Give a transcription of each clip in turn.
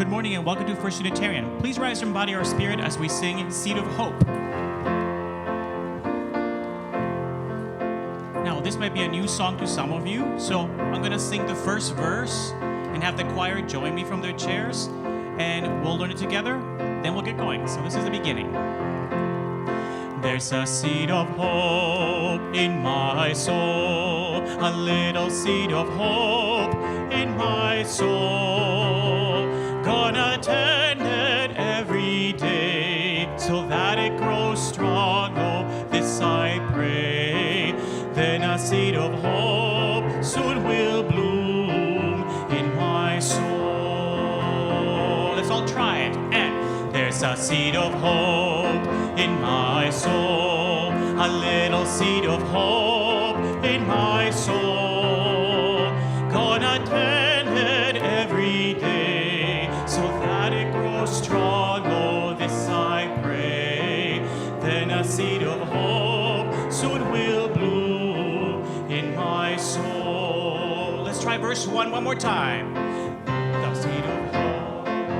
Good morning and welcome to First Unitarian. Please rise from body or spirit as we sing Seed of Hope. Now, this might be a new song to some of you, so I'm going to sing the first verse and have the choir join me from their chairs, and we'll learn it together, then we'll get going. So this is the beginning. There's a seed of hope in my soul, a little seed of hope in my soul. Gonna tend it every day so that it grows strong. Oh, this I pray. Then a seed of hope soon will bloom in my soul. Let's all try it. And there's a seed of hope in my soul, a little seed of hope in my soul. Gonna tend it every day so that it grows strong. Oh, this I pray. Then a seed of hope soon will bloom in my soul. Let's try verse 1 one more time. The seed of hope in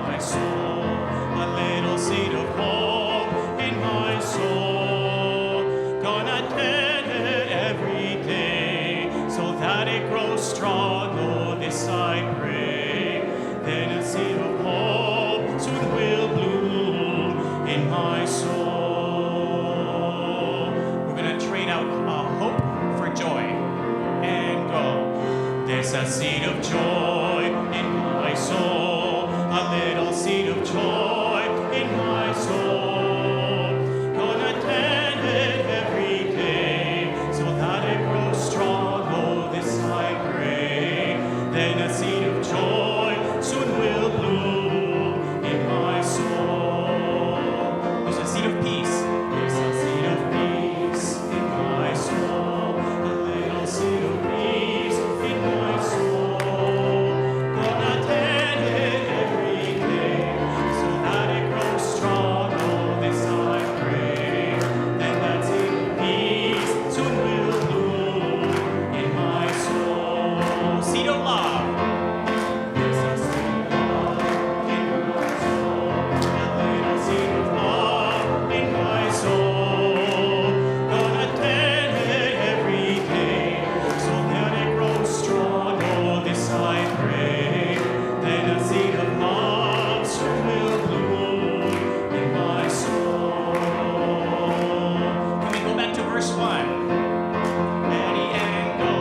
my soul, a little seed of hope in my soul. Gonna tend it every day so that it grows strong. Oh, this I pray. Then a seed of hope soon will bloom in my soul. We're gonna trade out hope for joy and go. There's a seed of joy in my soul, a little seed of joy in my soul. Gonna tend it every day so that it grows strong. Oh, this I pray. Then a seed of joy soon will bloom in my soul. There's a seed of peace. There's a seed of peace in my soul, a little seed of peace in my soul. Gonna tend it every day so that it grows strong. Oh, this I pray. Then that seed of peace soon will bloom in my soul. Seed of love. There's a seed of love in my soul, a little seed of love in my soul. Gonna tend it every day so that it grows strong. Oh, this I pray. Then a seed of love soon will bloom in my soul. Can we go back to verse 1? Ready and go.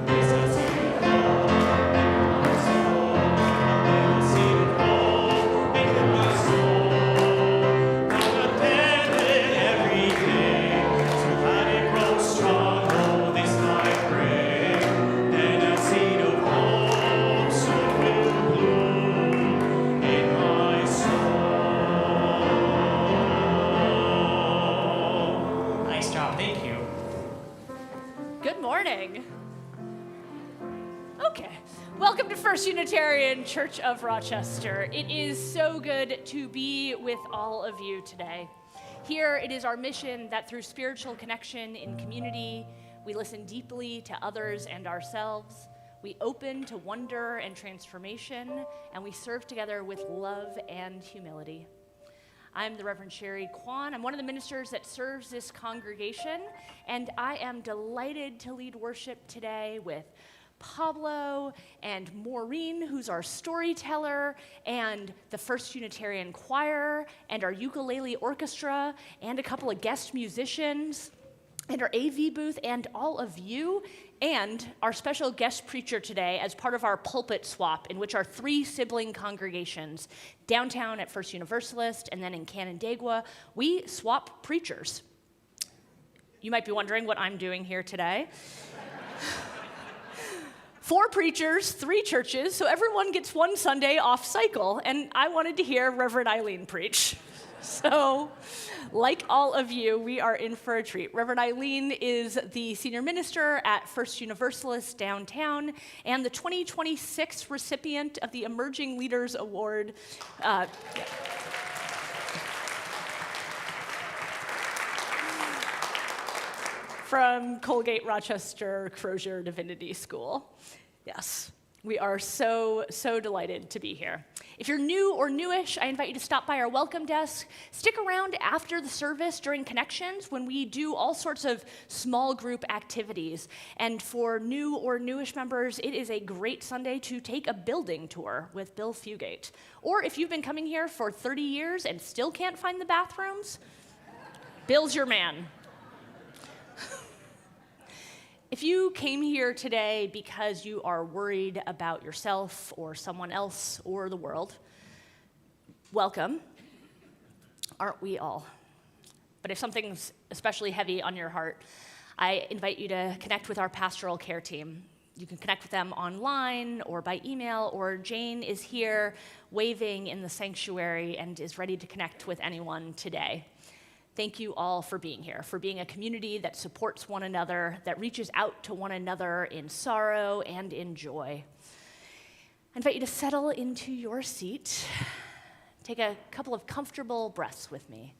There's a seed of love in my soul, a little seed of hope in my soul. Gonna tend it every day so that it grows strong. Oh, this I pray. Then a seed of hope soon will bloom in my soul. Nice job, thank you. Good morning. Okay, welcome to First Unitarian Church of Rochester. It is so good to be with all of you today. Here it is our mission that through spiritual connection in community, we listen deeply to others and ourselves, we open to wonder and transformation, and we serve together with love and humility. I'm the Reverend Sherry Kwan. I'm one of the ministers that serves this congregation, and I am delighted to lead worship today with Pablo and Maureen, who's our storyteller, and the First Unitarian Choir, and our ukulele orchestra, and a couple of guest musicians, and our AV booth, and all of you, and our special guest preacher today as part of our pulpit swap, in which our 3 sibling congregations, downtown at First Universalist and then in Canandaigua, we swap preachers. You might be wondering what I'm doing here today. 4 preachers, 3 churches, so everyone gets one Sunday off cycle, and I wanted to hear Reverend Eileen preach. So, like all of you, we are in for a treat. Reverend Eileen is the senior minister at First Universalist downtown and the 2026 recipient of the Emerging Leaders Award. From Colgate Rochester Crozier Divinity School. Yes. We are so delighted to be here. If you're new or newish, I invite you to stop by our welcome desk. Stick around after the service during Connections when we do all sorts of small group activities. And for new or newish members, it is a great Sunday to take a building tour with Bill Fugate. Or if you've been coming here for 30 years and still can't find the bathrooms, Bill's your man. If you came here today because you are worried about yourself or someone else or the world, welcome. Aren't we all? But if something's especially heavy on your heart, I invite you to connect with our pastoral care team. You can connect with them online or by email, or Jane is here waving in the sanctuary and is ready to connect with anyone today. Thank you all for being here, for being a community that supports one another, that reaches out to one another in sorrow and in joy. I invite you to settle into your seat. Take a couple of comfortable breaths with me.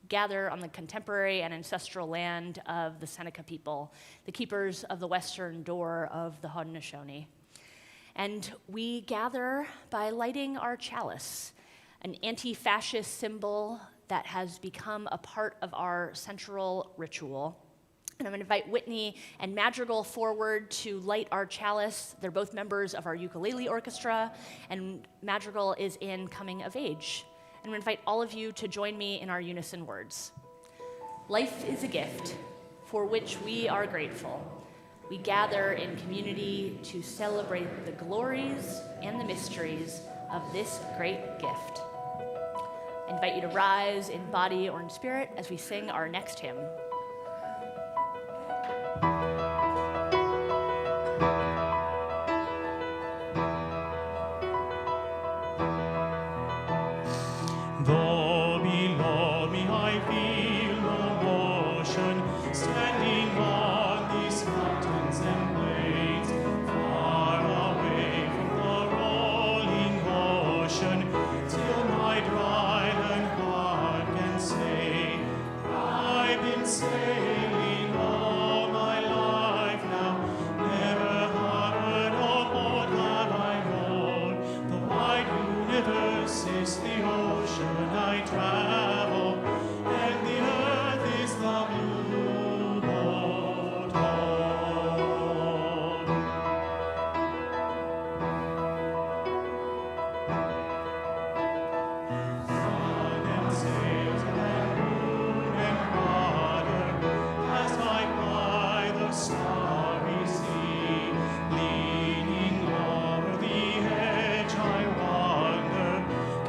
Gather on the contemporary and ancestral land of the Seneca people, the keepers of the western door of the Haudenosaunee. And we gather by lighting our chalice, an anti-fascist symbol that has become a part of our central ritual. And I'm going to invite Whitney and Madrigal forward to light our chalice. They're both members of our ukulele orchestra, and Madrigal is in Coming of Age. And I'm going to invite all of you to join me in our unison words. Life is a gift for which we are grateful. We gather in community to celebrate the glories and the mysteries of this great gift. I invite you to rise in body or in spirit as we sing our next hymn. Though below me I feel no motion, standing on these mountains and plains, far away from the rolling ocean, till my dry land heart can say, I've been sailing all my life now, never harbored a port have I known. The wide universe is the ocean I travel, and the earth is the blue boat home. Sun and sails and moon and water, as I ply the starry sea, leaning over the edge I wander,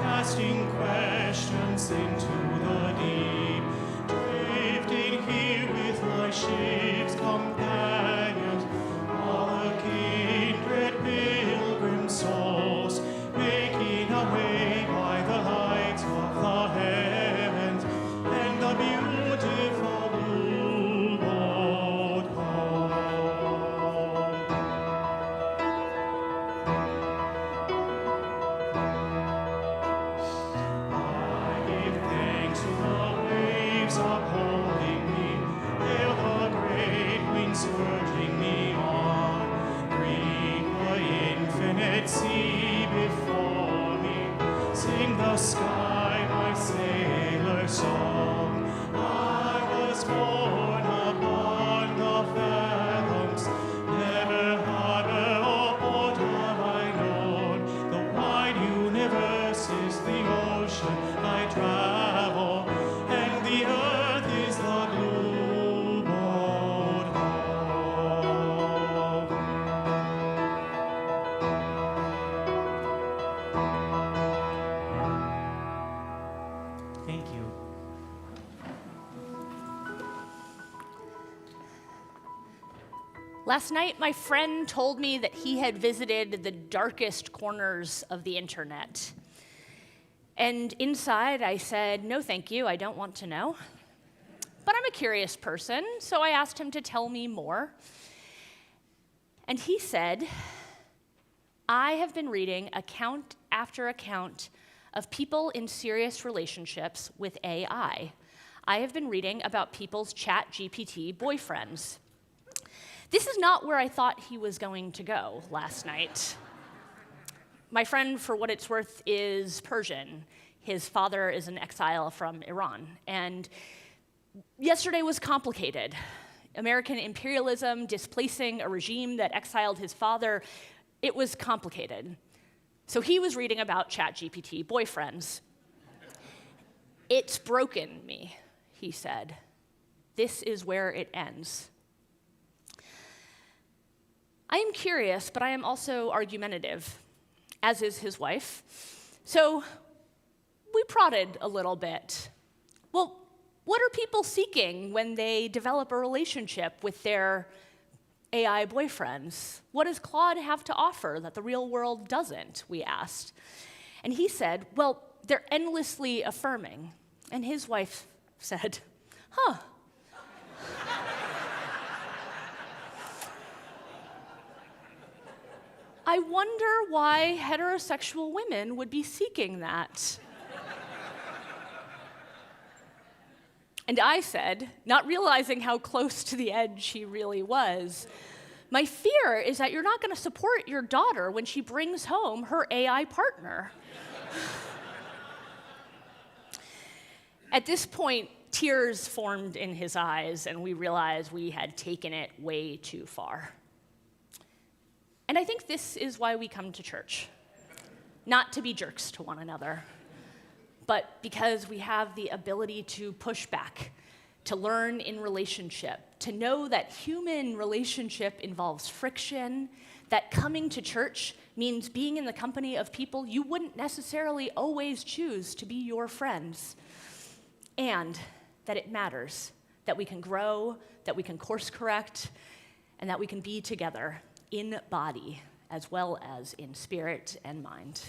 casting questions into the deep, drifting here with my ship's companions, all the kindred pilgrim souls, making our way by the lights of the heavens and the beautiful blue boat home. I give thanks to the waves upholding me, hail the great winds urging me on, greet the infinite sea before me, sing the sky my sailor song. I was born upon the fathoms, never harbor or port have I known. The wide universe is the ocean I travel, and the earth is the blue boat home. Thank you. Last night, my friend told me that he had visited the darkest corners of the internet. And inside, I said, no, thank you, I don't want to know. But I'm a curious person, so I asked him to tell me more. And he said, I have been reading account after account of people in serious relationships with AI. I have been reading about people's ChatGPT boyfriends. This is not where I thought he was going to go last night. My friend, for what it's worth, is Persian. His father is an exile from Iran. And yesterday was complicated. American imperialism displacing a regime that exiled his father, it was complicated. So he was reading about ChatGPT boyfriends. It's broken me, he said. This is where it ends. I am curious, but I am also argumentative, as is his wife. So we prodded a little bit. Well, what are people seeking when they develop a relationship with their AI boyfriends? What does Claude have to offer that the real world doesn't, we asked. And he said, well, they're endlessly affirming. And his wife said, huh. I wonder why heterosexual women would be seeking that. And I said, not realizing how close to the edge he really was, my fear is that you're not going to support your daughter when she brings home her AI partner. At this point, tears formed in his eyes, and we realized we had taken it way too far. And I think this is why we come to church. Not to be jerks to one another, but because we have the ability to push back, to learn in relationship, to know that human relationship involves friction, that coming to church means being in the company of people you wouldn't necessarily always choose to be your friends, and that it matters, that we can grow, that we can course correct, and that we can be together in body as well as in spirit and mind.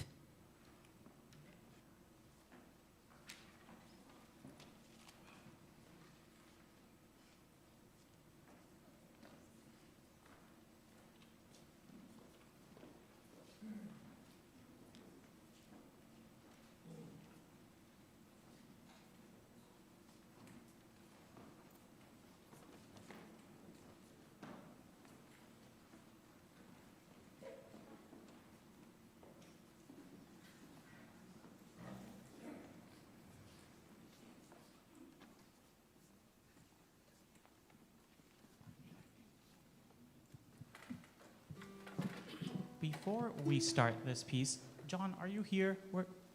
Before we start this piece, John, are you here?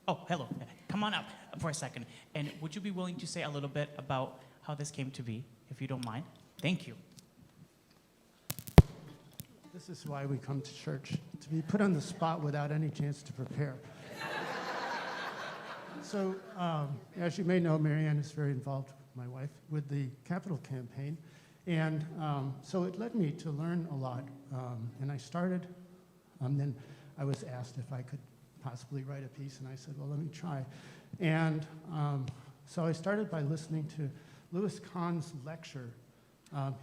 Oh, hello. Come on up for a second. And would you be willing to say a little bit about how this came to be, if you don't mind? Thank you. This is why we come to church, to be put on the spot without any chance to prepare. So, as you may know, Marianne is very involved, my wife, with the Capital Campaign. And so it led me to learn a lot. And I started, then I was asked if I could possibly write a piece, and I said, well, let me try. And so I started by listening to Louis Kahn's lecture.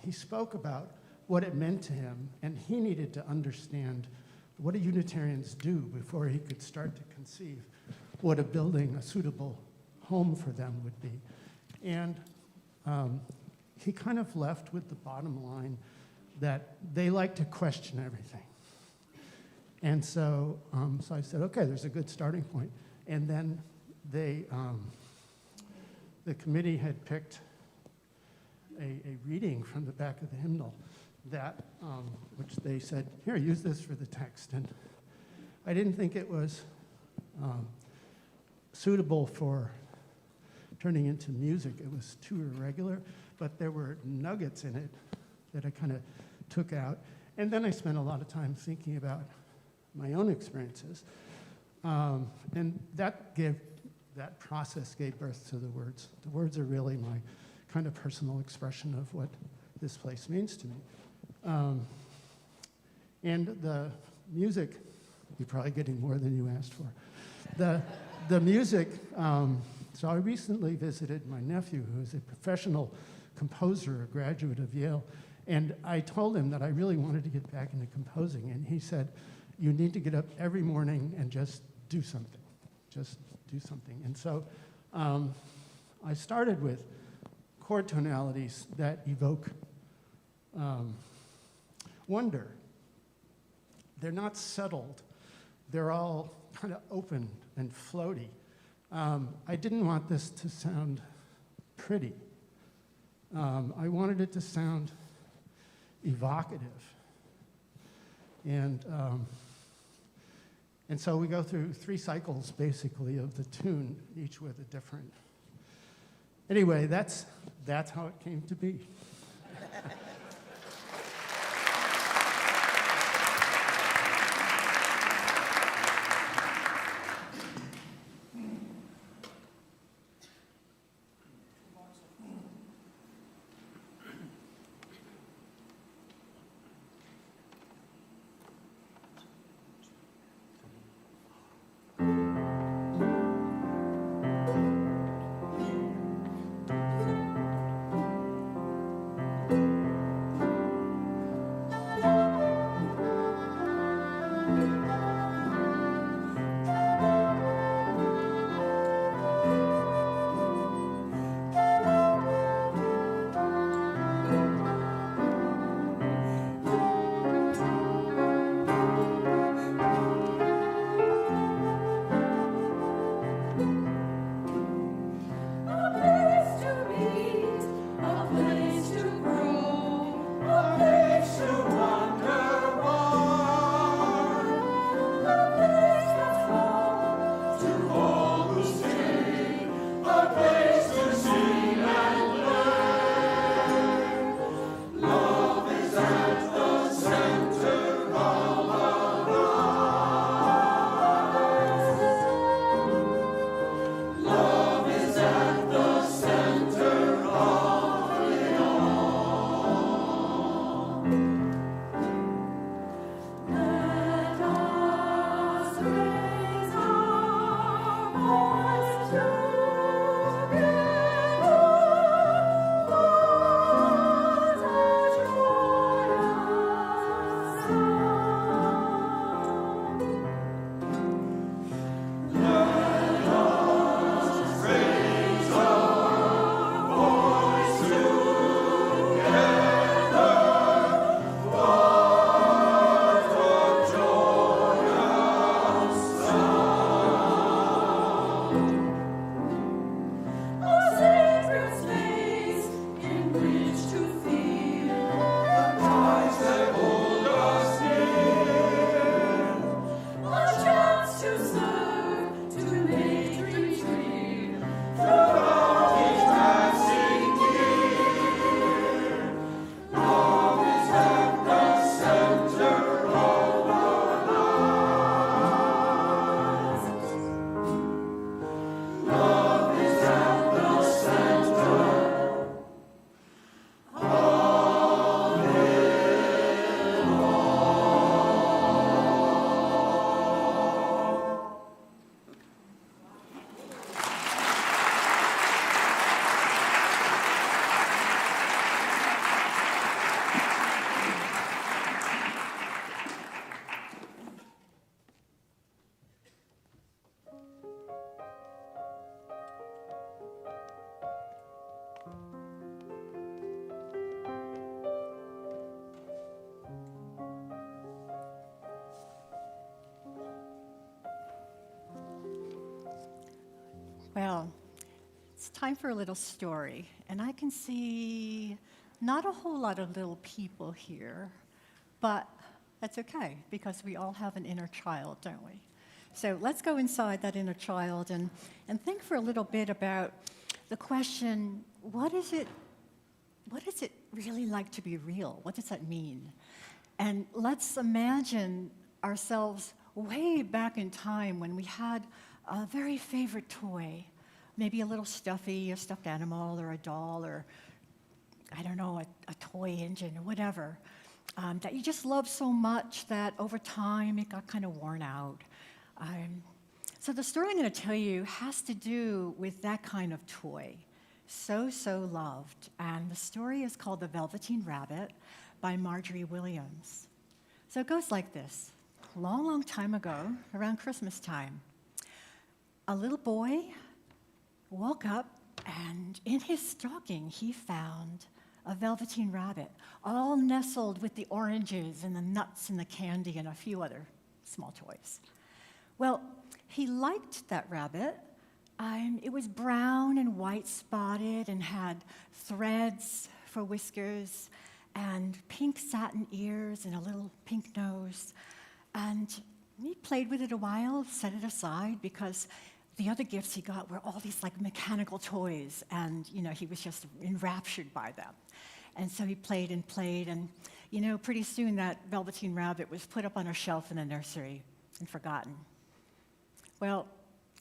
He spoke about what it meant to him, and he needed to understand what do Unitarians do before he could start to conceive what a suitable home for them would be. And he kind of left with the bottom line that they like to question everything. And so, so I said, okay, there's a good starting point. And then the committee had picked a reading from the back of the hymnal that, which they said, here, use this for the text. And I didn't think it was suitable for turning into music. It was too irregular, but there were nuggets in it that I kind of took out. And then I spent a lot of time thinking about my own experiences. And that process gave birth to the words. The words are really my kind of personal expression of what this place means to me. And the music, you're probably getting more than you asked for. The music, so I recently visited my nephew, who is a professional composer, a graduate of Yale, and I told him that I really wanted to get back into composing, and he said, you need to get up every morning and just do something. Just do something. And so I started with chord tonalities that evoke wonder. They're not settled. They're all kind of open and floaty. I didn't want this to sound pretty. I wanted it to sound evocative. And so we go through 3 cycles, basically, of the tune, each with a different. Anyway, that's how it came to be. Well, it's time for a little story, and I can see not a whole lot of little people here, but that's okay, because we all have an inner child, don't we? So let's go inside that inner child and think for a little bit about the question, what is it really like to be real? What does that mean? And let's imagine ourselves way back in time when we had a very favorite toy, maybe a little stuffy, a stuffed animal, or a doll, or I don't know, a toy engine, or whatever, that you just loved so much that over time it got kind of worn out. So the story I'm going to tell you has to do with that kind of toy, so loved. And the story is called The Velveteen Rabbit by Marjorie Williams. So it goes like this. Long time ago, around Christmas time, a little boy woke up And in his stocking, he found a velveteen rabbit, all nestled with the oranges and the nuts and the candy and a few other small toys. Well, he liked that rabbit. It was brown and white spotted and had threads for whiskers and pink satin ears and a little pink nose. And he played with it a while, set it aside, because the other gifts he got were all these like mechanical toys, and he was just enraptured by them. And so he played, and pretty soon that velveteen rabbit was put up on a shelf in the nursery and forgotten. Well,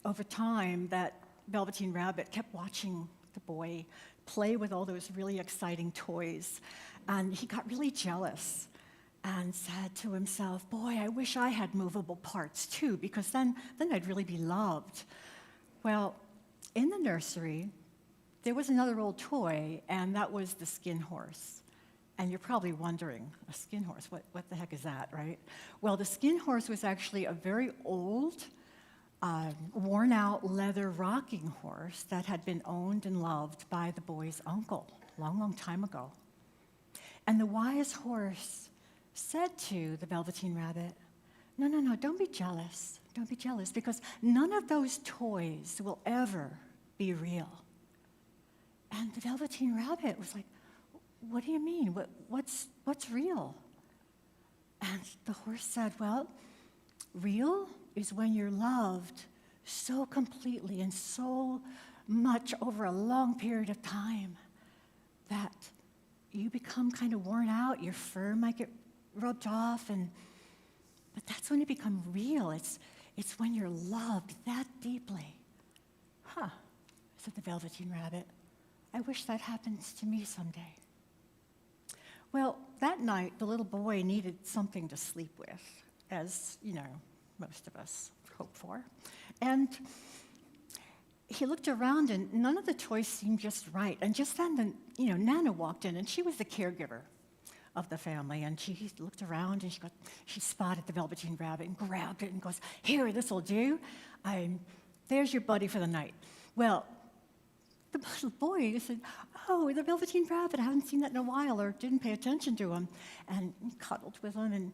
over time, that velveteen rabbit kept watching the boy play with all those really exciting toys, and he got really jealous and said to himself, boy, I wish I had movable parts too, because then I'd really be loved. Well, in the nursery, there was another old toy, and that was the skin horse. And you're probably wondering, a skin horse, what the heck is that, right? Well, the skin horse was actually a very old, worn-out leather rocking horse that had been owned and loved by the boy's uncle a long, long time ago. And the wise horse said to the velveteen rabbit, no, don't be jealous. Don't be jealous, because none of those toys will ever be real. And the velveteen rabbit was like, what do you mean? What's real? And the horse said, well, real is when you're loved so completely and so much over a long period of time that you become kind of worn out, your fur might get rubbed off, but that's when you become real. It's when you're loved that deeply. Huh, said the velveteen rabbit. I wish that happens to me someday. Well, that night, the little boy needed something to sleep with, as, most of us hope for. And he looked around, and none of the toys seemed just right. And just then, Nana walked in, and she was the caregiver of the family. And she looked around, and she spotted the velveteen rabbit and grabbed it and goes, here, this'll do. There's your buddy for the night. Well, the little boy said, oh, the velveteen rabbit, I haven't seen that in a while, or didn't pay attention to him, and cuddled with him and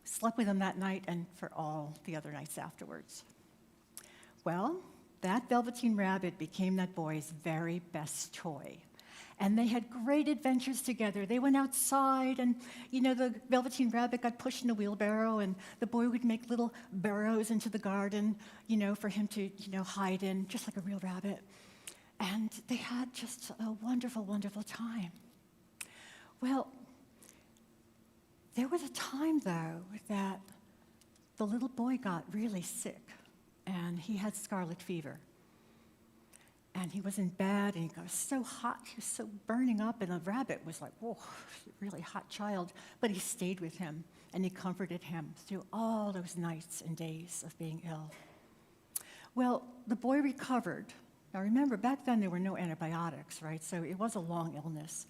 slept with him that night and for all the other nights afterwards. Well, that velveteen rabbit became that boy's very best toy. And they had great adventures together. They went outside, and, the velveteen rabbit got pushed in a wheelbarrow, and the boy would make little burrows into the garden, for him to, hide in, just like a real rabbit. And they had just a wonderful, wonderful time. Well, there was a time, though, that the little boy got really sick, and he had scarlet fever. And he was in bed, and he got so hot, he was so burning up, and the rabbit was like, whoa, really hot child. But he stayed with him, and he comforted him through all those nights and days of being ill. Well, the boy recovered. Now remember, back then there were no antibiotics, right? So it was a long illness.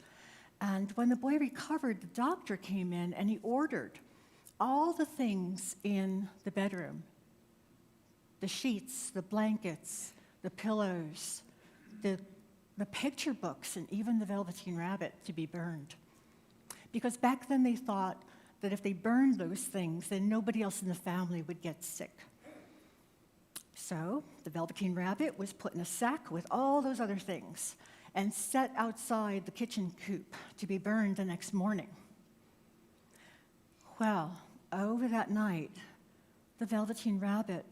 And when the boy recovered, the doctor came in, and he ordered all the things in the bedroom, the sheets, the blankets, the pillows, the picture books, and even the velveteen rabbit to be burned. Because back then they thought that if they burned those things, then nobody else in the family would get sick. So the velveteen rabbit was put in a sack with all those other things and set outside the kitchen coop to be burned the next morning. Well, over that night, the velveteen rabbit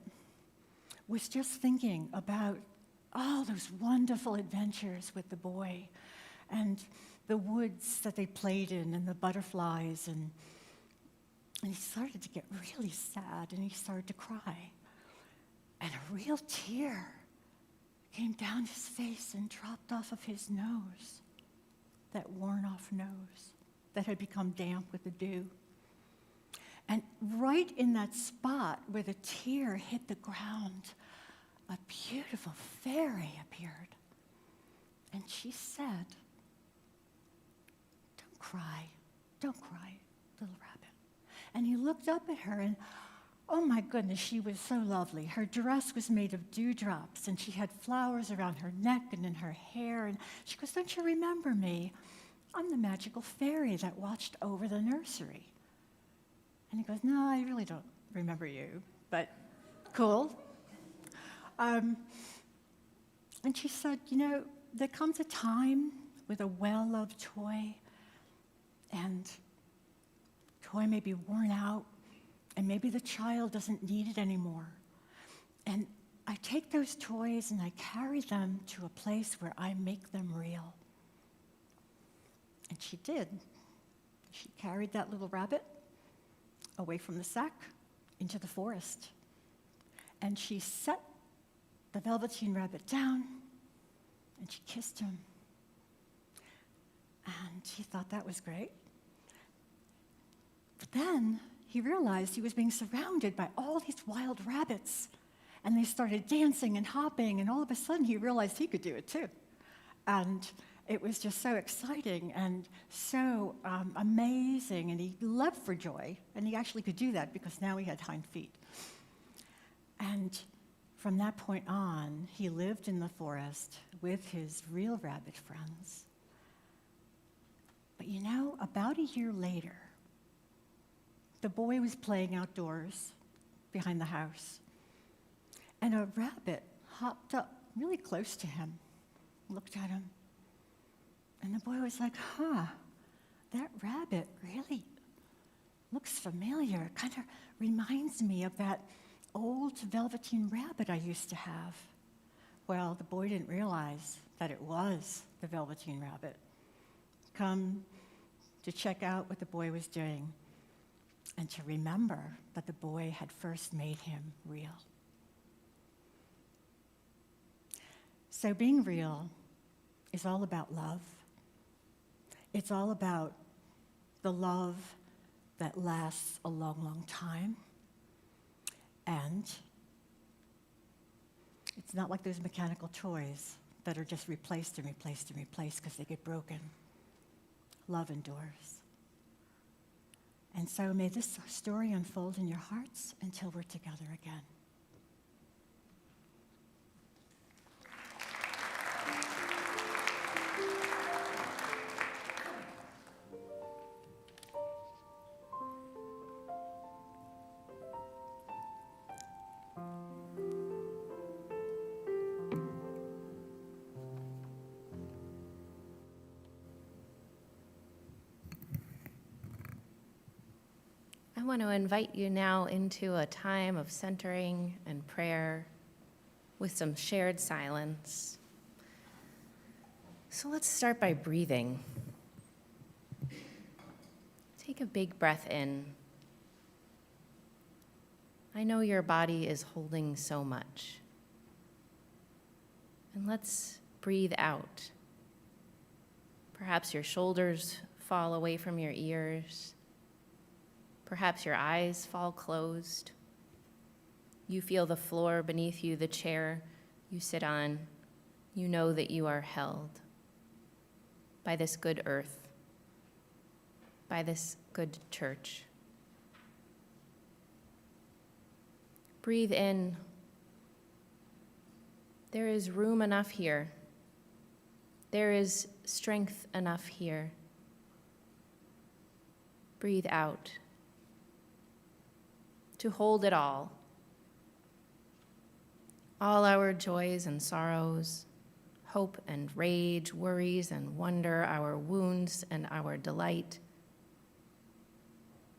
was just thinking about all those wonderful adventures with the boy and the woods that they played in and the butterflies, and he started to get really sad, and he started to cry. And a real tear came down his face and dropped off of his nose, that worn-off nose that had become damp with the dew. And right in that spot where the tear hit the ground, a beautiful fairy appeared. And she said, don't cry, little rabbit. And he looked up at her, and Oh my goodness, she was so lovely. Her dress was made of dewdrops, and she had flowers around her neck and in her hair. And she goes, "Don't you remember me? I'm the magical fairy that watched over the nursery." And he goes, "No, I really don't remember you, but cool." And she said, there comes a time with a well-loved toy, and toy may be worn out, and maybe the child doesn't need it anymore. And I take those toys and I carry them to a place where I make them real. And she did. She carried that little rabbit away from the sack into the forest. And she set the Velveteen Rabbit down, and she kissed him. And he thought that was great. But then he realized he was being surrounded by all these wild rabbits. And they started dancing and hopping, and all of a sudden he realized he could do it too. And it was just so exciting and so amazing, and he leapt for joy. And he actually could do that because now he had hind feet. And from that point on, he lived in the forest with his real rabbit friends. But about a year later, the boy was playing outdoors behind the house, and a rabbit hopped up really close to him, looked at him, and the boy was like, that rabbit really looks familiar. It kind of reminds me of that old Velveteen Rabbit I used to have. Well, the boy didn't realize that it was the Velveteen Rabbit. Come to check out what the boy was doing and to remember that the boy had first made him real. So being real is all about love. It's all about the love that lasts a long, long time. And it's not like those mechanical toys that are just replaced and replaced and replaced because they get broken. Love endures. And so may this story unfold in your hearts until we're together again. I want to invite you now into a time of centering and prayer with some shared silence. So let's start by breathing. Take a big breath in. I know your body is holding so much. And let's breathe out. Perhaps your shoulders fall away from your ears. Perhaps your eyes fall closed. You feel the floor beneath you, the chair you sit on. You know that you are held by this good earth, by this good church. Breathe in. There is room enough here. There is strength enough here. Breathe out. To hold it all our joys and sorrows, hope and rage, worries and wonder, our wounds and our delight.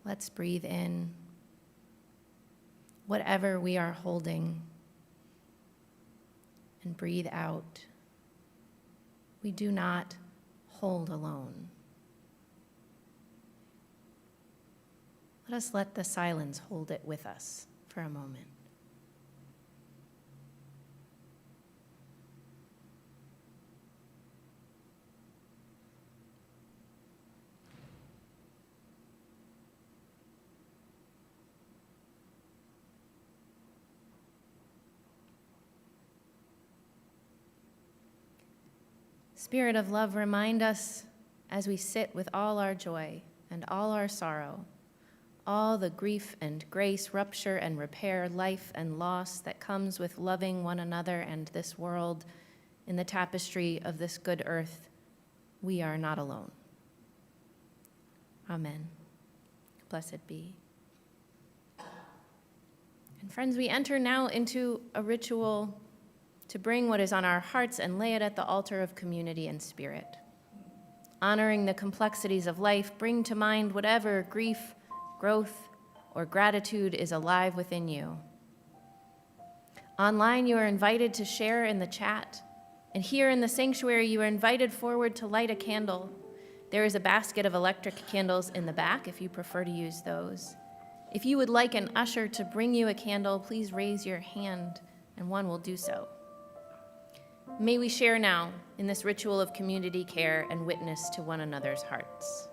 Let's breathe in whatever we are holding and breathe out. We do not hold alone. Let us let the silence hold it with us for a moment. Spirit of love, remind us as we sit with all our joy and all our sorrow, all the grief and grace, rupture and repair, life and loss that comes with loving one another and this world in the tapestry of this good earth, we are not alone. Amen. Blessed be. And friends, we enter now into a ritual to bring what is on our hearts and lay it at the altar of community and spirit. Honoring the complexities of life, bring to mind whatever grief, growth, or gratitude is alive within you. Online, you are invited to share in the chat, and here in the sanctuary, you are invited forward to light a candle. There is a basket of electric candles in the back if you prefer to use those. If you would like an usher to bring you a candle, please raise your hand, and one will do so. May we share now in this ritual of community care and witness to one another's hearts.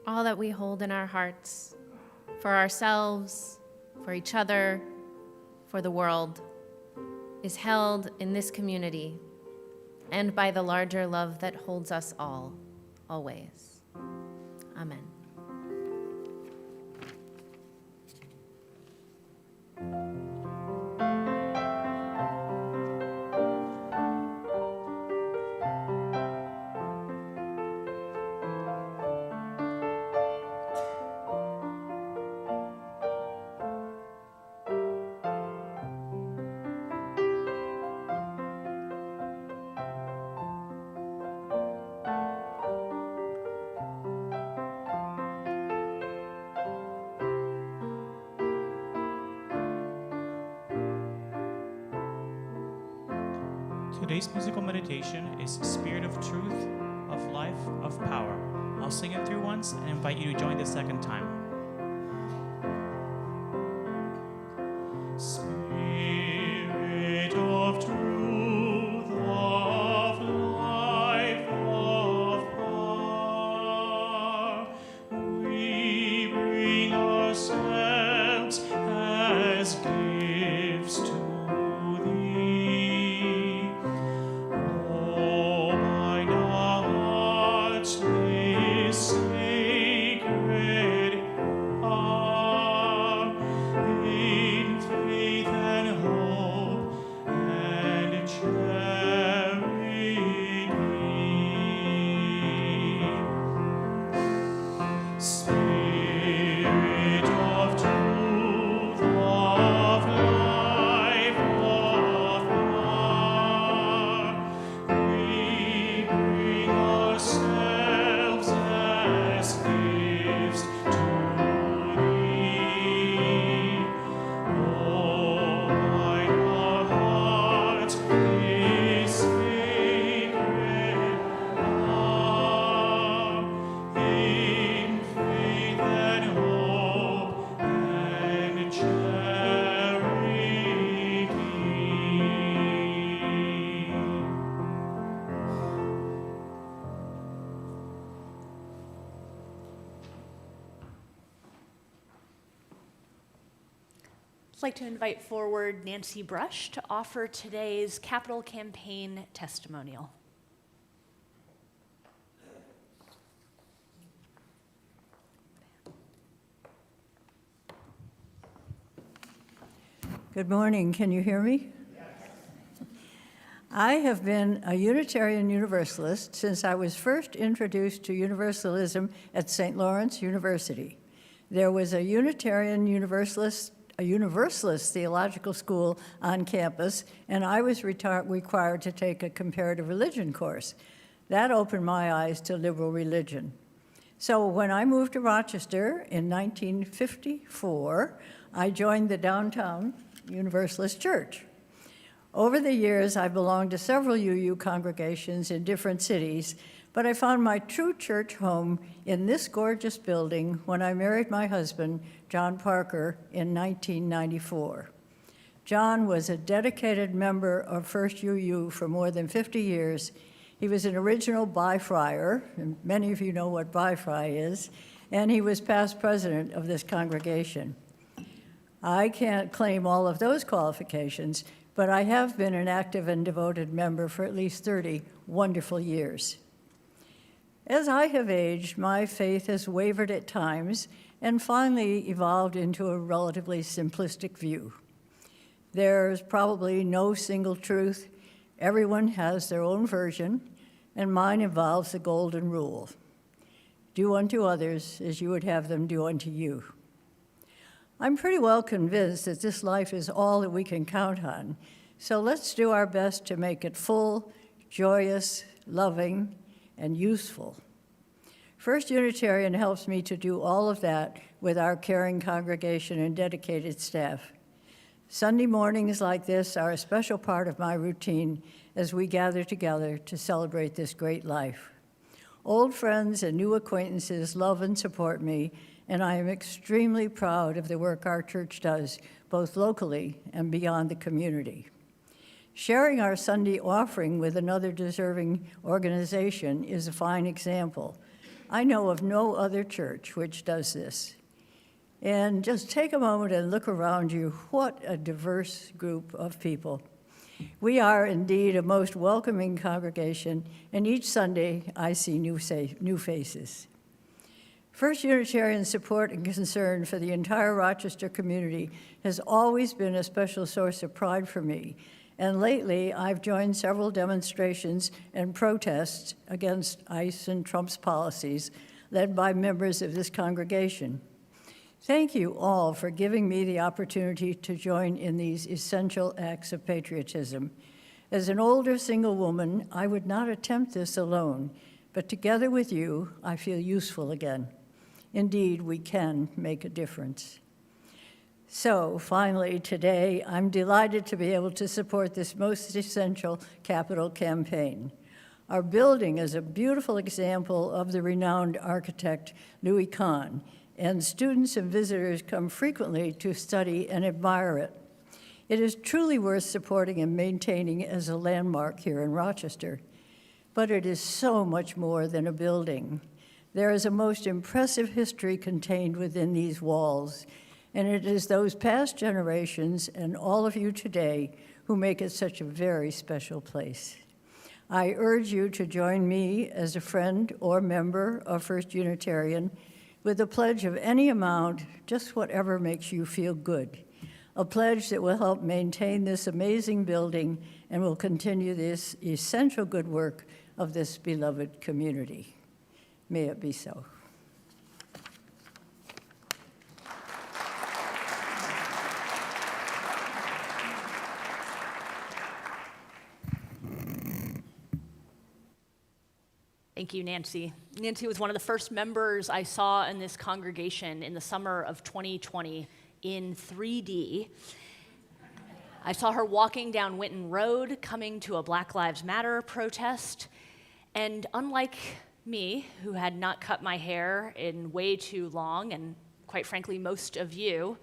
all that we hold in our hearts, for ourselves, for each other, for the world, is held in this community and by the larger love that holds us all, always. Amen. Today's musical meditation is Spirit of Truth, of Life, of Power. I'll sing it through once and invite you to join the second time. Spirit of truth, of life, of power, we bring ourselves as gifts to thee. Oh, bind our hearts this sacred arm in faith and hope and charity. Spirit of truth, of life, of power, we bring ourselves as gifts to thee. Oh, bind our hearts this sacred arm in faith and hope and charity. I'd like to invite forward Nancy Brush to offer today's Capital Campaign testimonial. Good morning. Can you hear me? I have been a Unitarian Universalist since I was first introduced to Universalism at St. Lawrence University. There was a Unitarian Universalist theological school on campus, and I was required to take a comparative religion course. That opened my eyes to liberal religion. So when I moved to Rochester in 1954, I joined the downtown Universalist Church. Over the years, I belonged to several UU congregations in different cities, but I found my true church home in this gorgeous building when I married my husband, John Parker, in 1994. John was a dedicated member of First UU for more than 50 years. He was an original Bi-Friar, and many of you know what Bi-Fry is, and he was past president of this congregation. I can't claim all of those qualifications, but I have been an active and devoted member for at least 30 wonderful years. As I have aged, my faith has wavered at times and finally evolved into a relatively simplistic view. There's probably no single truth. Everyone has their own version, and mine involves the golden rule. Do unto others as you would have them do unto you. I'm pretty well convinced that this life is all that we can count on, so let's do our best to make it full, joyous, loving, and useful. First Unitarian helps me to do all of that with our caring congregation and dedicated staff. Sunday mornings like this are a special part of my routine as we gather together to celebrate this great life. Old friends and new acquaintances love and support me, and I am extremely proud of the work our church does, both locally and beyond the community. Sharing our Sunday offering with another deserving organization is a fine example. I know of no other church which does this. And just take a moment and look around you. What a diverse group of people. We are indeed a most welcoming congregation, and each Sunday I see new faces. First Unitarian support and concern for the entire Rochester community has always been a special source of pride for me, and lately I've joined several demonstrations and protests against ICE and Trump's policies led by members of this congregation. Thank you all for giving me the opportunity to join in these essential acts of patriotism. As an older single woman, I would not attempt this alone, but together with you, I feel useful again. Indeed, we can make a difference. So finally, today, I'm delighted to be able to support this most essential capital campaign. Our building is a beautiful example of the renowned architect Louis Kahn, and students and visitors come frequently to study and admire it. It is truly worth supporting and maintaining as a landmark here in Rochester. But it is so much more than a building. There is a most impressive history contained within these walls, and it is those past generations and all of you today who make it such a very special place. I urge you to join me as a friend or member of First Unitarian with a pledge of any amount, just whatever makes you feel good. A pledge that will help maintain this amazing building and will continue this essential good work of this beloved community. May it be so. Thank you, Nancy. Nancy was one of the first members I saw in this congregation in the summer of 2020 in 3D. I saw her walking down Winton Road, coming to a Black Lives Matter protest, and unlike me, who had not cut my hair in way too long, and quite frankly, most of you,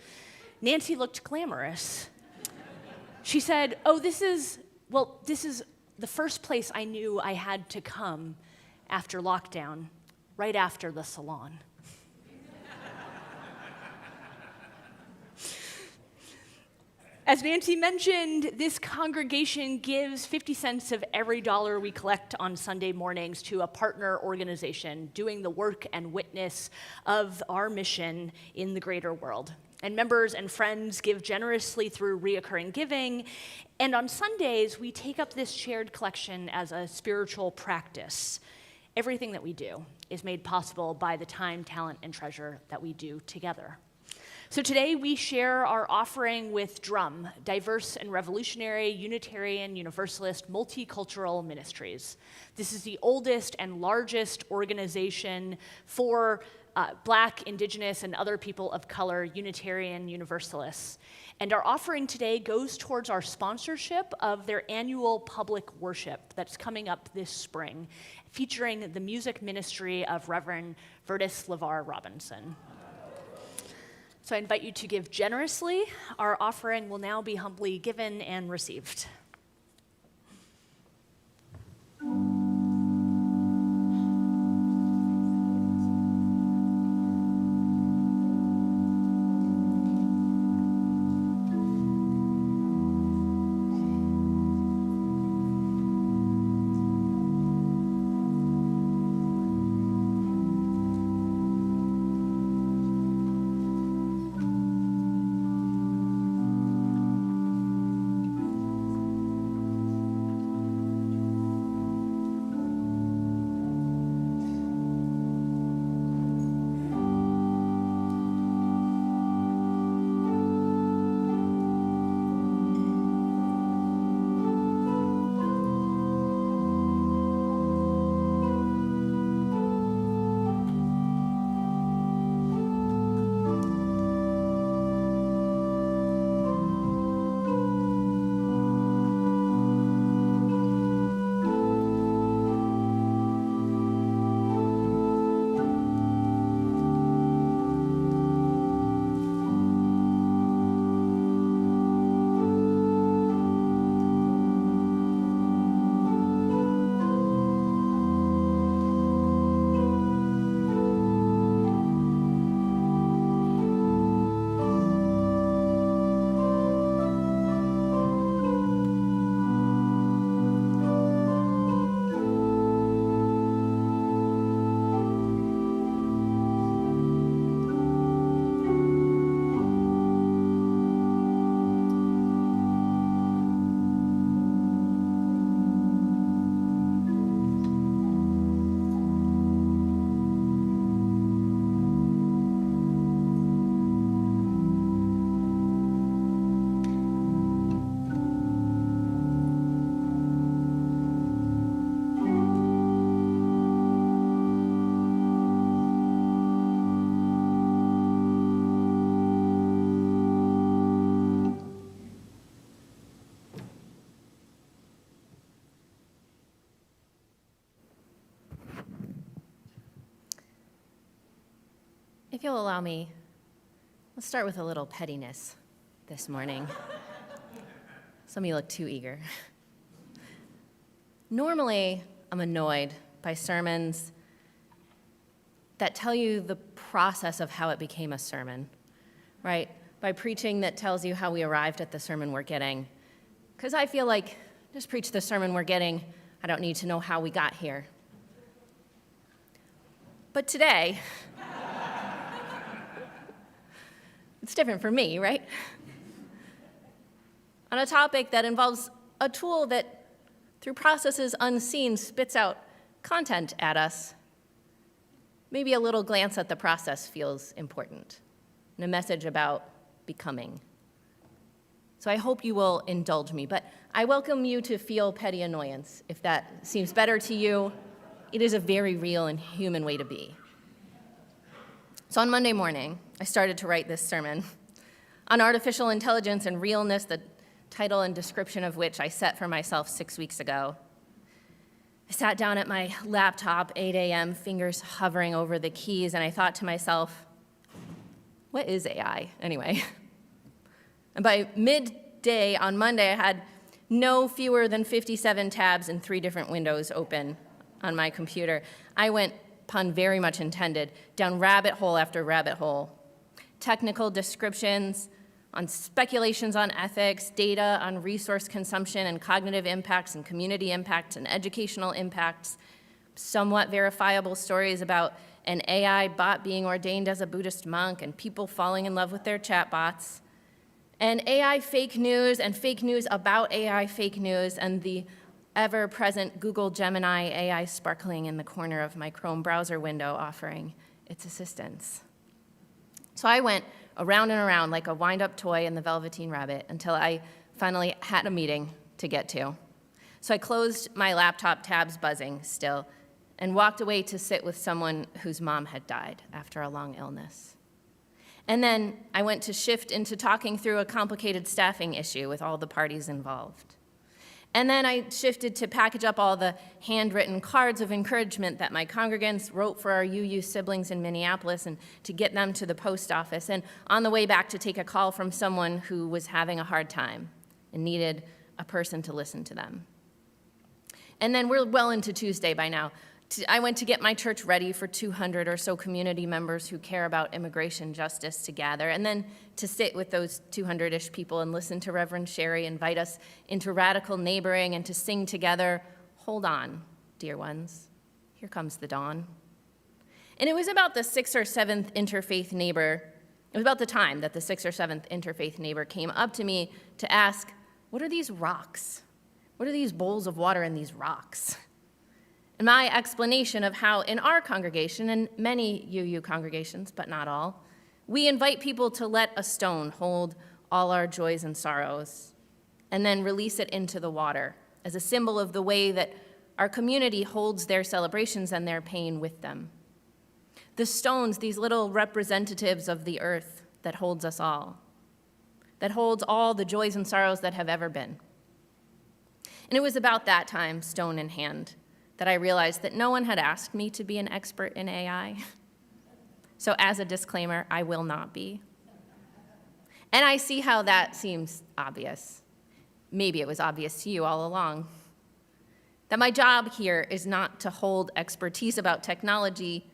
Nancy looked glamorous. She said, "Oh, this is the first place I knew I had to come after lockdown, right after the salon." As Nancy mentioned, this congregation gives 50 cents of every dollar we collect on Sunday mornings to a partner organization doing the work and witness of our mission in the greater world. And members and friends give generously through reoccurring giving. And on Sundays, we take up this shared collection as a spiritual practice. Everything that we do is made possible by the time, talent, and treasure that we do together. So today we share our offering with DRUM, Diverse and Revolutionary Unitarian Universalist Multicultural Ministries. This is the oldest and largest organization for Black, Indigenous, and other people of color Unitarian Universalists. And our offering today goes towards our sponsorship of their annual public worship that's coming up this spring, featuring the music ministry of Reverend Vertus LeVar Robinson. So I invite you to give generously. Our offering will now be humbly given and received. If you'll allow me, let's start with a little pettiness this morning. Some of you look too eager. Normally, I'm annoyed by sermons that tell you the process of how it became a sermon, right? By preaching that tells you how we arrived at the sermon we're getting. Because I feel like, just preach the sermon we're getting. I don't need to know how we got here. But today, it's different for me, right? On a topic that involves a tool that, through processes unseen, spits out content at us. Maybe a little glance at the process feels important, and a message about becoming. So I hope you will indulge me, but I welcome you to feel petty annoyance if that seems better to you. It is a very real and human way to be. So on Monday morning, I started to write this sermon on artificial intelligence and realness, the title and description of which I set for myself 6 weeks ago. I sat down at my laptop, 8 a.m., fingers hovering over the keys, and I thought to myself, what is AI anyway? And by midday on Monday, I had no fewer than 57 tabs in 3 different windows open on my computer. I went, pun very much intended, down rabbit hole after rabbit hole. Technical descriptions on speculations on ethics, data on resource consumption and cognitive impacts and community impacts and educational impacts, somewhat verifiable stories about an AI bot being ordained as a Buddhist monk and people falling in love with their chatbots, and AI fake news and fake news about AI fake news, and the ever-present Google Gemini AI sparkling in the corner of my Chrome browser window offering its assistance. So I went around and around like a wind-up toy in the Velveteen Rabbit until I finally had a meeting to get to. So I closed my laptop tabs buzzing still and walked away to sit with someone whose mom had died after a long illness. And then I went to shift into talking through a complicated staffing issue with all the parties involved. And then I shifted to package up all the handwritten cards of encouragement that my congregants wrote for our UU siblings in Minneapolis and to get them to the post office. And on the way back to take a call from someone who was having a hard time and needed a person to listen to them. And then we're well into Tuesday by now. I went to get my church ready for 200 or so community members who care about immigration justice to gather, and then to sit with those 200-ish people and listen to Reverend Sherry invite us into radical neighboring and to sing together, "Hold on, dear ones, here comes the dawn." And it was about the 6th or 7th interfaith neighbor, it was about the time that the 6th or 7th interfaith neighbor came up to me to ask, what are these rocks? What are these bowls of water and these rocks? And my explanation of how in our congregation, and many UU congregations, but not all, we invite people to let a stone hold all our joys and sorrows, and then release it into the water as a symbol of the way that our community holds their celebrations and their pain with them. The stones, these little representatives of the earth that holds us all, that holds all the joys and sorrows that have ever been. And it was about that time, stone in hand, that I realized that no one had asked me to be an expert in AI. So as a disclaimer, I will not be. And I see how that seems obvious. Maybe it was obvious to you all along. That my job here is not to hold expertise about technology,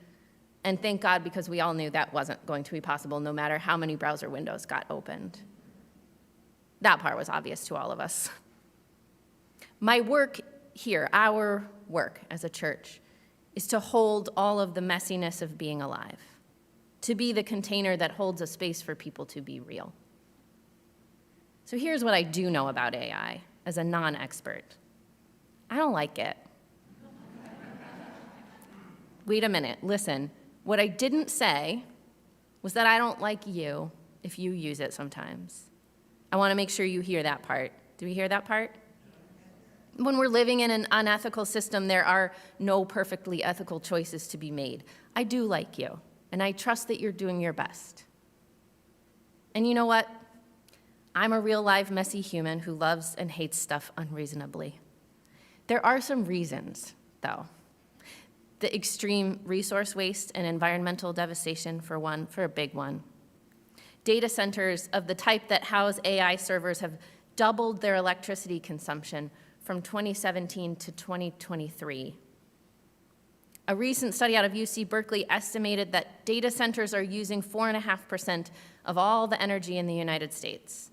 and thank God, because we all knew that wasn't going to be possible no matter how many browser windows got opened. That part was obvious to all of us. My work here, our work as a church, is to hold all of the messiness of being alive, to be the container that holds a space for people to be real. So here's what I do know about AI as a non-expert. I don't like it. Wait a minute, listen. What I didn't say was that I don't like you if you use it sometimes. I want to make sure you hear that part. Do we hear that part? When we're living in an unethical system, there are no perfectly ethical choices to be made. I do like you, and I trust that you're doing your best. And you know what? I'm a real live messy human who loves and hates stuff unreasonably. There are some reasons, though. the extreme resource waste and environmental devastation for a big one. Data centers of the type that house AI servers have doubled their electricity consumption from 2017 to 2023. A recent study out of UC Berkeley estimated that data centers are using 4.5% of all the energy in the United States.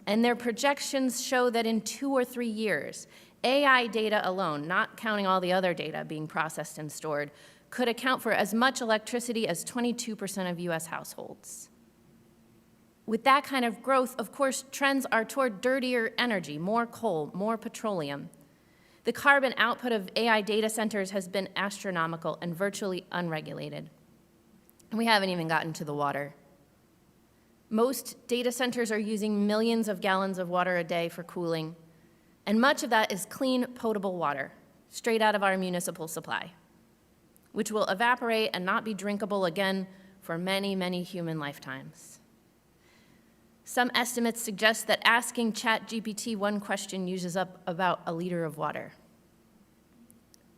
And their projections show that in 2 or 3 years, AI data alone, not counting all the other data being processed and stored, could account for as much electricity as 22% of US households. With that kind of growth, of course, trends are toward dirtier energy, more coal, more petroleum. The carbon output of AI data centers has been astronomical and virtually unregulated. And we haven't even gotten to the water. Most data centers are using millions of gallons of water a day for cooling, and much of that is clean, potable water, straight out of our municipal supply, which will evaporate and not be drinkable again for many, many human lifetimes. Some estimates suggest that asking ChatGPT one question uses up about a liter of water.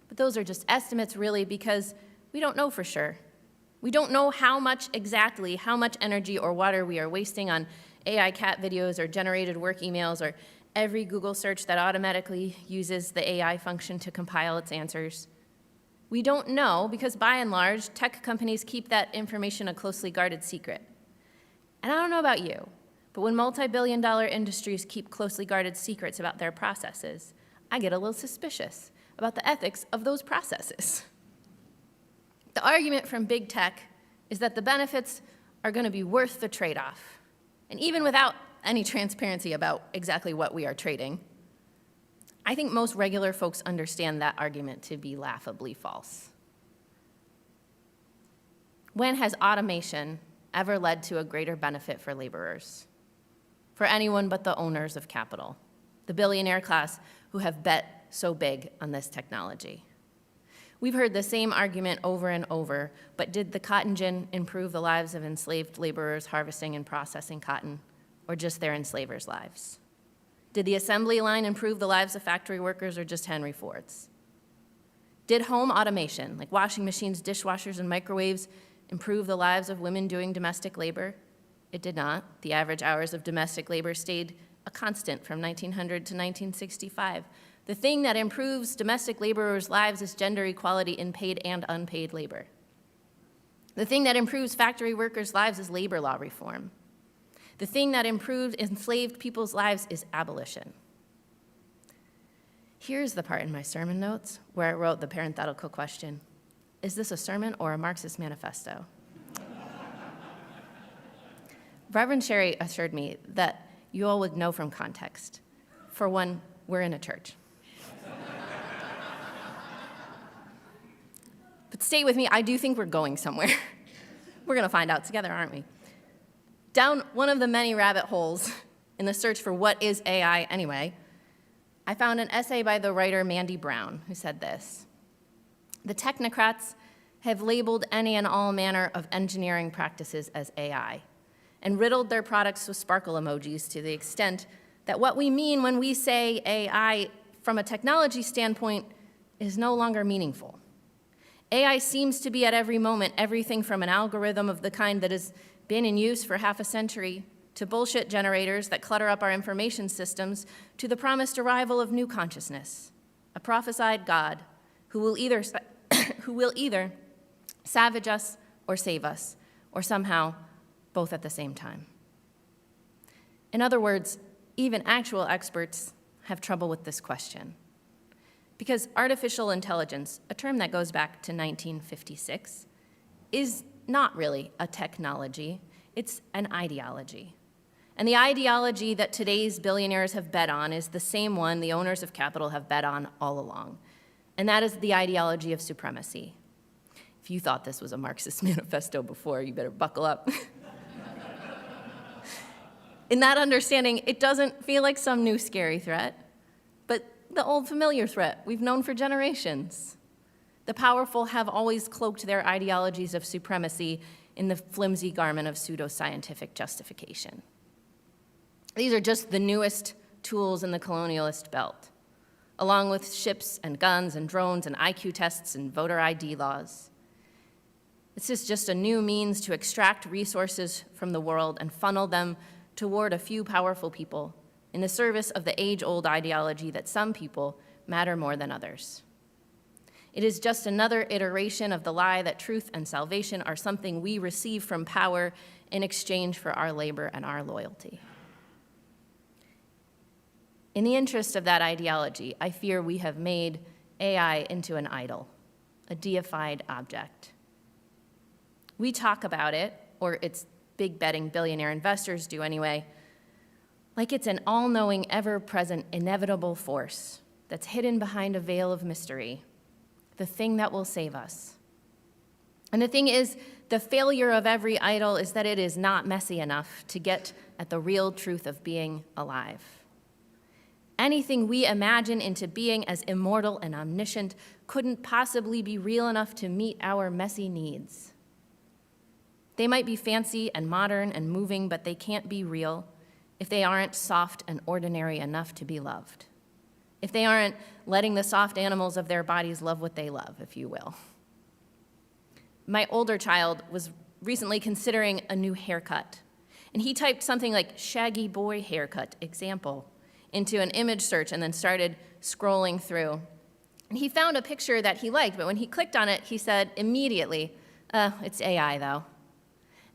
But those are just estimates, really, because we don't know for sure. We don't know how much energy or water we are wasting on AI cat videos or generated work emails or every Google search that automatically uses the AI function to compile its answers. We don't know because, by and large, tech companies keep that information a closely guarded secret. And I don't know about you, but when multi-billion-dollar industries keep closely guarded secrets about their processes, I get a little suspicious about the ethics of those processes. The argument from big tech is that the benefits are going to be worth the trade-off. And even without any transparency about exactly what we are trading, I think most regular folks understand that argument to be laughably false. When has automation ever led to a greater benefit for laborers? For anyone but the owners of capital, the billionaire class who have bet so big on this technology. We've heard the same argument over and over, but did the cotton gin improve the lives of enslaved laborers harvesting and processing cotton, or just their enslavers' lives? Did the assembly line improve the lives of factory workers, or just Henry Ford's? Did home automation, like washing machines, dishwashers, and microwaves, improve the lives of women doing domestic labor? It did not. The average hours of domestic labor stayed a constant from 1900 to 1965. The thing that improves domestic laborers' lives is gender equality in paid and unpaid labor. The thing that improves factory workers' lives is labor law reform. The thing that improves enslaved people's lives is abolition. Here's the part in my sermon notes where I wrote the parenthetical question: is this a sermon or a Marxist manifesto? Reverend Sherry assured me that you all would know from context. For one, we're in a church. But stay with me, I do think we're going somewhere. We're gonna find out together, aren't we? Down one of the many rabbit holes in the search for what is AI anyway, I found an essay by the writer Mandy Brown, who said this: the technocrats have labeled any and all manner of engineering practices as AI, and riddled their products with sparkle emojis to the extent that what we mean when we say AI from a technology standpoint is no longer meaningful. AI seems to be at every moment everything from an algorithm of the kind that has been in use for half a century, to bullshit generators that clutter up our information systems, to the promised arrival of new consciousness, a prophesied God who will either savage us or save us, or somehow both at the same time. In other words, even actual experts have trouble with this question. Because artificial intelligence, a term that goes back to 1956, is not really a technology, it's an ideology. And the ideology that today's billionaires have bet on is the same one the owners of capital have bet on all along. And that is the ideology of supremacy. If you thought this was a Marxist manifesto before, you better buckle up. In that understanding, it doesn't feel like some new scary threat, but the old familiar threat we've known for generations. The powerful have always cloaked their ideologies of supremacy in the flimsy garment of pseudoscientific justification. These are just the newest tools in the colonialist belt. along with ships and guns and drones and IQ tests and voter ID laws. This is just a new means to extract resources from the world and funnel them toward a few powerful people in the service of the age-old ideology that some people matter more than others. It is just another iteration of the lie that truth and salvation are something we receive from power in exchange for our labor and our loyalty. In the interest of that ideology, I fear we have made AI into an idol, a deified object. We talk about it, or its big betting billionaire investors do anyway, like it's an all-knowing, ever-present, inevitable force that's hidden behind a veil of mystery, the thing that will save us. And the thing is, the failure of every idol is that it is not messy enough to get at the real truth of being alive. Anything we imagine into being as immortal and omniscient couldn't possibly be real enough to meet our messy needs. They might be fancy and modern and moving, but they can't be real if they aren't soft and ordinary enough to be loved. If they aren't letting the soft animals of their bodies love what they love, if you will. My older child was recently considering a new haircut, and he typed something like "shaggy boy haircut example" into an image search and then started scrolling through. And he found a picture that he liked, but when he clicked on it, he said immediately, "It's AI though."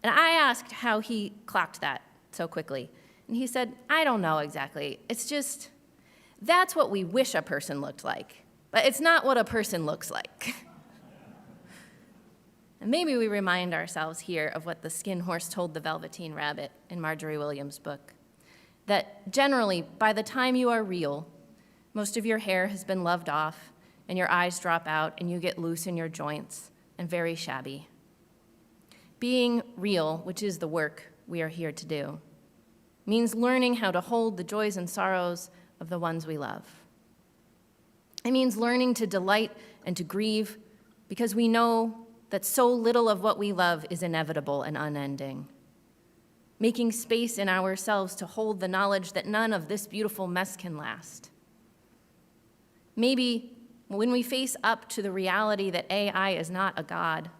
And I asked how he clocked that so quickly. And he said, "I don't know exactly. It's just, that's what we wish a person looked like, but it's not what a person looks like." And maybe we remind ourselves here of what the skin horse told the Velveteen Rabbit in Marjorie Williams' book, that generally, by the time you are real, most of your hair has been loved off, and your eyes drop out, and you get loose in your joints and very shabby. Being real, which is the work we are here to do, means learning how to hold the joys and sorrows of the ones we love. It means learning to delight and to grieve because we know that so little of what we love is inevitable and unending. Making space in ourselves to hold the knowledge that none of this beautiful mess can last. Maybe when we face up to the reality that AI is not a god,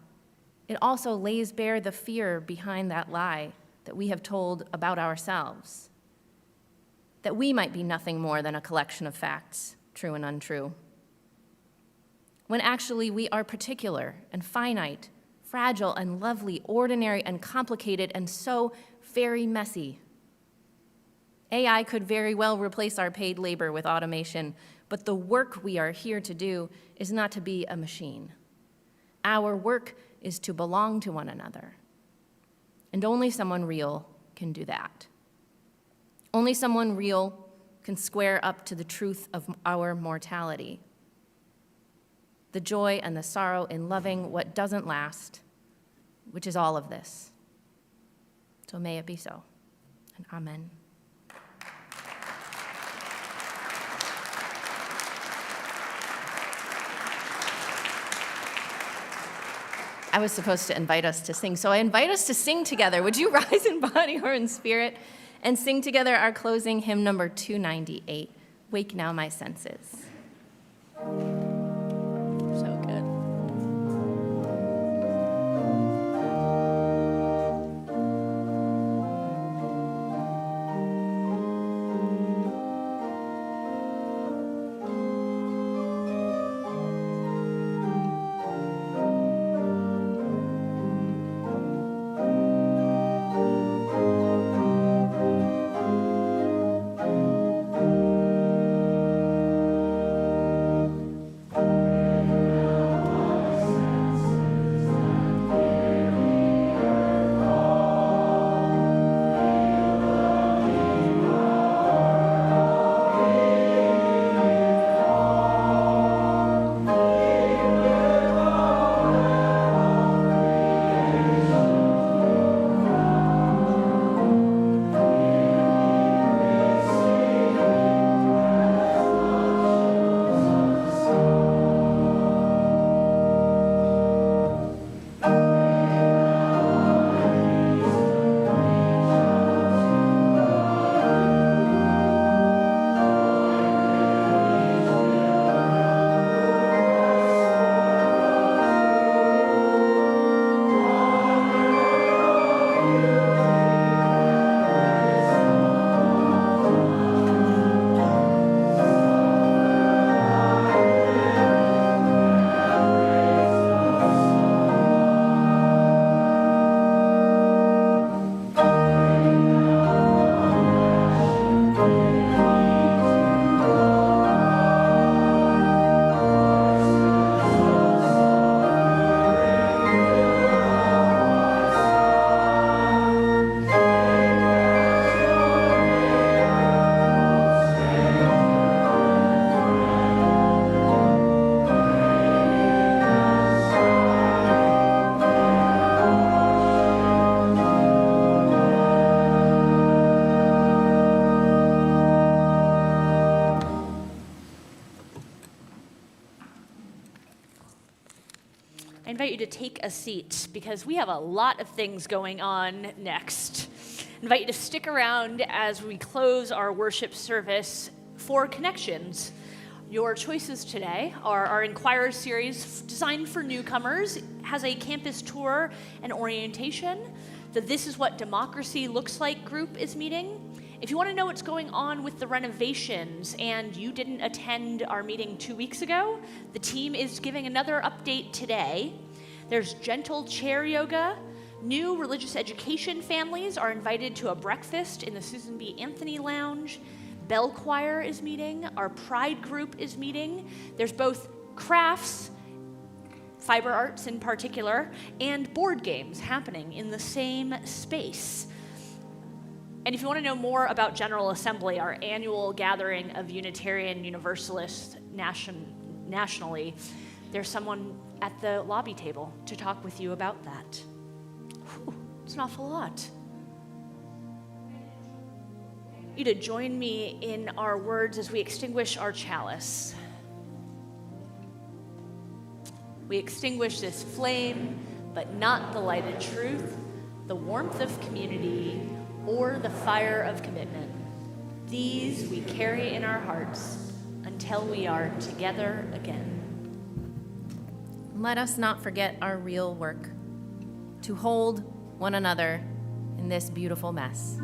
it also lays bare the fear behind that lie that we have told about ourselves, that we might be nothing more than a collection of facts, true and untrue, when actually we are particular and finite, fragile and lovely, ordinary and complicated, and so very messy. AI could very well replace our paid labor with automation, but the work we are here to do is not to be a machine. Our work is to belong to one another. And only someone real can do that. Only someone real can square up to the truth of our mortality, the joy and the sorrow in loving what doesn't last, which is all of this. So may it be so, and amen. I was supposed to invite us to sing, so I invite us to sing together. Would you rise in body or in spirit and sing together our closing hymn number 298, Wake Now My Senses. So good. invite you to take a seat because we have a lot of things going on next. I invite you to stick around as we close our worship service for connections. Your choices today are our Inquirer series designed for newcomers, has a campus tour and orientation. The This Is What Democracy Looks Like group is meeting. If you want to know what's going on with the renovations and you didn't attend our meeting 2 weeks ago, the team is giving another update today. There's gentle chair yoga. New religious education families are invited to a breakfast in the Susan B. Anthony Lounge. Bell Choir is meeting. Our Pride group is meeting. There's both crafts, fiber arts in particular, and board games happening in the same space. And if you want to know more about General Assembly, our annual gathering of Unitarian Universalists nationally, there's someone at the lobby table to talk with you about that. Whew, it's an awful lot. You to join me in our words as we extinguish our chalice. We extinguish this flame, but not the light of truth, the warmth of community, or the fire of commitment. These we carry in our hearts until we are together again. Let us not forget our real work, to hold one another in this beautiful mess.